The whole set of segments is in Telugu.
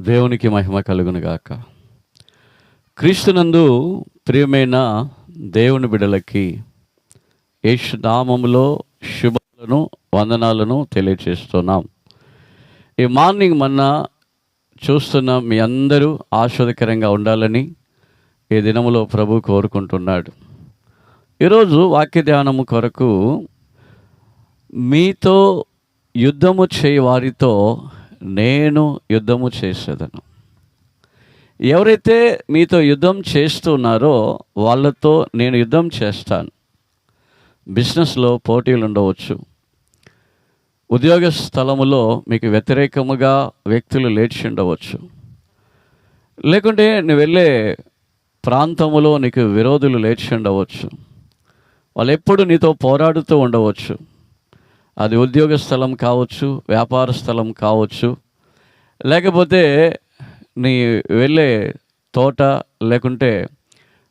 దేవునికి మహిమ కలుగునుగాక. క్రీస్తునందు ప్రియమైన దేవుని బిడలకి యేసు నామములో శుభాలను వందనాలను తెలియజేస్తున్నాం. ఈ మార్నింగ్ చూస్తున్న మీ అందరూ ఆశీర్వదకరంగా ఉండాలని ఈ దినములో ప్రభు కోరుకుంటున్నాడు. ఈరోజు వాక్య ధ్యానము కొరకు మీతో యుద్ధము చేయ వారితో నేను యుద్ధము చేసేదను. ఎవరైతే మీతో యుద్ధం చేస్తున్నారో వాళ్ళతో నేను యుద్ధం చేస్తాను. బిజినెస్లో పోటీలు ఉండవచ్చు, ఉద్యోగ స్థలములో మీకు వ్యతిరేకముగా వ్యక్తులు లేచి ఉండవచ్చు, లేకుంటే నువ్వు వెళ్ళే ప్రాంతములో నీకు విరోధులు లేచి ఉండవచ్చు. వాళ్ళు ఎప్పుడు నీతో పోరాడుతూ ఉండవచ్చు. అది ఉద్యోగ స్థలం కావచ్చు, వ్యాపార స్థలం కావచ్చు, లేకపోతే నీ వెళ్ళే తోట, లేకుంటే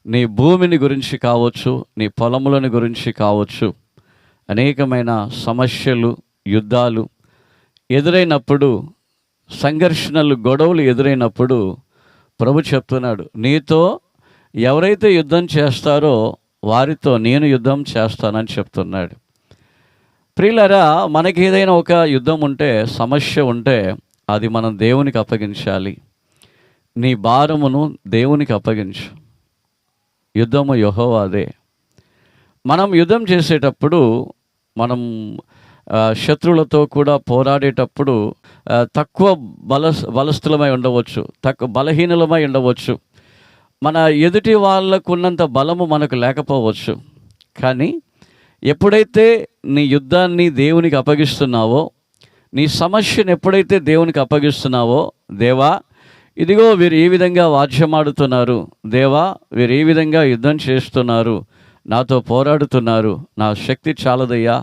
నీ భూమిని గురించి కావచ్చు, నీ పొలములని గురించి కావచ్చు. అనేకమైన సమస్యలు, యుద్ధాలు ఎదురైనప్పుడు, సంఘర్షణలు, గొడవలు ఎదురైనప్పుడు ప్రభు చెప్తున్నాడు, నీతో ఎవరైతే యుద్ధం చేస్తారో వారితో నేను యుద్ధం చేస్తానని చెప్తున్నాడు. ప్రియులారా, మనకి ఏదైనా ఒక యుద్ధం ఉంటే, సమస్య ఉంటే అది మనం దేవునికి అప్పగించాలి. నీ భారమును దేవునికి అప్పగించు. యుద్ధము యెహోవాదే. మనం యుద్ధం చేసేటప్పుడు, మనం శత్రువులతో కూడా పోరాడేటప్పుడు తక్కువ బలస్థులమై ఉండవచ్చు, తక్కువ బలహీనులమై ఉండవచ్చు. మన ఎదుటి వాళ్ళకు ఉన్నంత బలము మనకు లేకపోవచ్చు. కానీ ఎప్పుడైతే నీ యుద్ధాన్ని దేవునికి అప్పగిస్తున్నావో, నీ సమస్యను ఎప్పుడైతే దేవునికి అప్పగిస్తున్నావో, దేవా ఇదిగో వీరు ఈ విధంగా వాద్యమాడుతున్నారు, దేవా వీరు ఈ విధంగా యుద్ధం చేస్తున్నారు, నాతో పోరాడుతున్నారు, నా శక్తి చాలదయ్యా,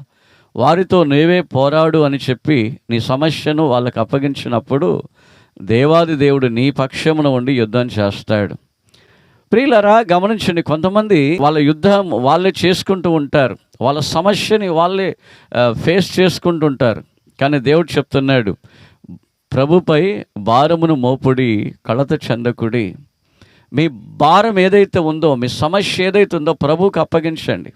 వారితో నీవే పోరాడు అని చెప్పి నీ సమస్యను వాళ్ళకు అప్పగించినప్పుడు దేవాది దేవుడు నీ పక్షమున ఉండి యుద్ధం చేస్తాడు. ప్రియులారా, గమనించండి, కొంతమంది వాళ్ళ యుద్ధం వాళ్ళే చేసుకుంటూ ఉంటారు, వాళ్ళ సమస్యని వాళ్ళే ఫేస్ చేసుకుంటుంటారు. కానీ దేవుడు చెప్తున్నాడు, ప్రభుపై భారమును మోపుడి, కలత చెందకుడి. మీ భారం ఏదైతే ఉందో, మీ సమస్య ఏదైతే ఉందో ప్రభువుకు అప్పగించండి.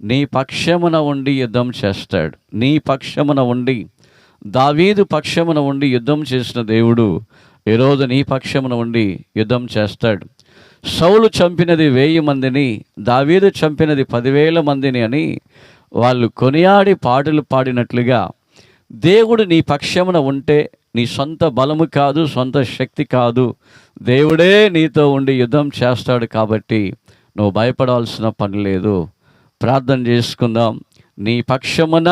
నీ పక్షమున ఉండి యుద్ధం చేస్తాడు. నీ పక్షమున ఉండి, దావీదు పక్షమున ఉండి యుద్ధం చేసిన దేవుడు ఈరోజు నీ పక్షమున ఉండి యుద్ధం చేస్తాడు. సౌలు చంపినది 1000 మందిని, దావీదు చంపినది 10,000 మందిని అని వాళ్ళు కొనియాడి పాటలు పాడినట్లుగా దేవుడు నీ పక్షమున ఉంటే, నీ సొంత బలము కాదు, సొంత శక్తి కాదు, దేవుడే నీతో ఉండి యుద్ధం చేస్తాడు. కాబట్టి నువ్వు భయపడాల్సిన పని లేదు. ప్రార్థన చేసుకుందాం. నీ పక్షమున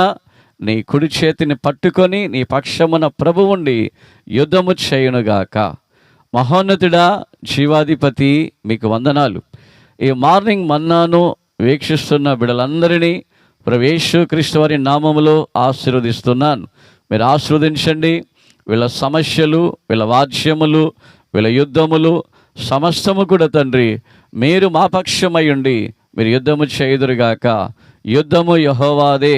నీ కుడి చేతిని పట్టుకొని నీ పక్షమున ప్రభు ఉండి యుద్ధము చేయునుగాక. మహోన్నతుడా, జీవాధిపతి, మీకు వందనాలు. ఈ మార్నింగ్ మన్నాను వీక్షిస్తున్న బిడ్డలందరినీ ప్రభు యేసుక్రీస్తు వారి నామములో ఆశీర్వదిస్తున్నాను. మీరు ఆశీర్వదించండి. వీళ్ళ సమస్యలు, వీళ్ళ వాద్యములు, వీళ్ళ యుద్ధములు సమస్తము కూడా తండ్రి మీరు మా పక్షమై ఉండి మీరు యుద్ధము చేయుదురుగాక. యుద్ధము యెహోవాదే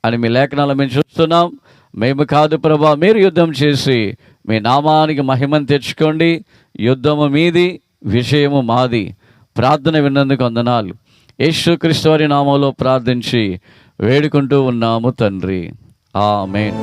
అని మీ లేఖనాలు మేము చూస్తున్నాం. మేము కాదు ప్రభా, మీరు యుద్ధం చేసి మీ నామానికి మహిమను తెచ్చుకోండి. యుద్ధము మీది, విజయము మాది. ప్రార్థన విన్నందుకు వందనాలు. యేసుక్రీస్తు వారి నామములో ప్రార్థించి వేడుకుంటూ ఉన్నాము తండ్రి. ఆమేన్.